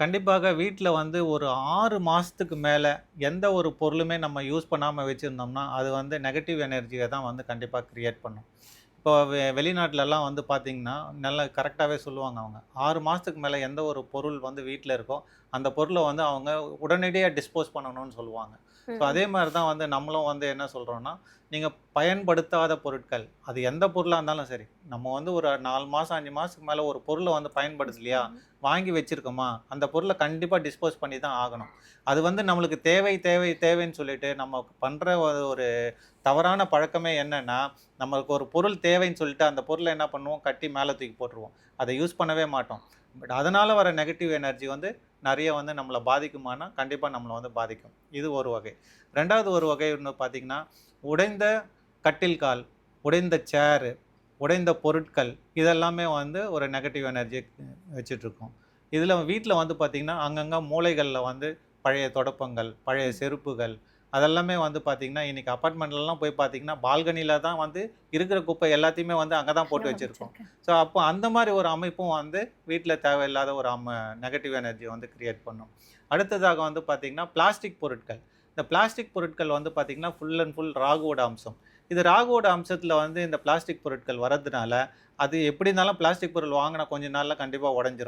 கண்டிப்பாக வீட்ல வந்து ஒரு 6 மாசத்துக்கு மேல எந்த ஒரு பொருளுமே நம்ம யூஸ் பண்ணாம வச்சிருந்தோம்னா, அது வந்து நெகட்டிவ் எனர்ஜிய தான் வந்து கண்டிப்பா கிரியேட் பண்ணும். இப்போ வெளிநாட்லலாம் வந்து பார்த்தீங்கன்னா, நல்லா கரெக்ட்டாவே சொல்லுவாங்க அவங்க. 6 மாசத்துக்கு மேல எந்த ஒரு பொருள் வந்து வீட்ல இருக்கோ, அந்த பொருள வந்து அவங்க உடனடியா டிஸ்போஸ் பண்ணணும்னு சொல்லுவாங்க. ஸோ ம். அதே மாரி தான் வந்து நம்மளும் வந்து என்ன சொல்றோம்னா, நீங்க பயன்படுத்தாத பொருட்கள், அது எந்த பொருளா இருந்தாலும் சரி, நம்ம வந்து ஒரு 4 மாசம், 5 மாசத்துக்கு மேல ஒரு பொருள வந்து யூஸ் பயன்படுத்தலையா, பண்ணணும். வாங்கி வச்சிருக்கோமா, அந்த பொருள கண்டிப்பா டிஸ்போஸ் பண்ணி தான் ஆகணும். அது வந்து நம்மளுக்கு தேவை, தேவை, தேவைன்னு சொல்லிட்டு நம்ம பண்ற ஒரு தவறான பழக்கமே என்னன்னா, நமக்கு ஒரு பொருள் தேவைன்னு சொல்லிட்டு அந்த பொருள என்ன பண்ணுவோம், கட்டி மேல தூக்கி போட்டுருவோம். அத யூஸ் பண்ணவே மாட்டோம். பட் அதனால வர நெகட்டிவ் எனர்ஜி வந்து நெறைய வந்து நம்மள பாதிக்குமானா, கண்டிப்பா நம்மள வந்து பாதிக்கும். இது ஒரு வகை. 2வது ஒரு வகை வந்து பார்த்தீங்கன்னா, உடைந்த கட்டில் கால், உடைந்த சேரு, உடைந்த பொருட்கள் இதெல்லாமே வந்து ஒரு நெகட்டிவ் எனர்ஜிய வச்சுட்ருக்கும். இதுல வீட்ல வந்து பார்த்தீங்கன்னா, அங்கங்க மூலைகள்ல வந்து பழைய தொடப்பங்கள், பழைய ம். செருப்புகள் அதெல்லாமே வந்து பார்த்தீங்கன்னா, இன்னைக்கு அபார்ட்மெண்ட்லலாம் போய் பார்த்தீங்கன்னா, பால்கனில தான் வந்து இருக்கிற குப்பை எல்லாத்தையுமே வந்து அங்க தான் போட்டு நான் வச்சிருக்கோம். வச்சிருக்கேன். ஸோ, அப்போ அந்த மாரி ஒரு அமைப்பும் வந்து வீட்ல தேவையில்லாத ஒரு நெகட்டிவ் எனர்ஜிய வந்து கிரியேட் பண்ணும். அடுத்ததாக வந்து பார்த்தீங்கன்னா, பிளாஸ்டிக் பொருட்கள். இந்த பிளாஸ்டிக் பொருட்கள் வந்து பார்த்தீங்கன்னா, ஃபுல் அண்ட் ஃபுல் ராகுவோட அம்சம். இது ராகுவோட அம்சத்தில வந்து இந்த பிளாஸ்டிக் பொருட்கள் வரதுனால, அது எப்படி இருந்தாலும் பிளாஸ்டிக் பொருள் வாங்குன கொஞ்ச நாள்ல கண்டிப்பா உடைஞ்சிரும்.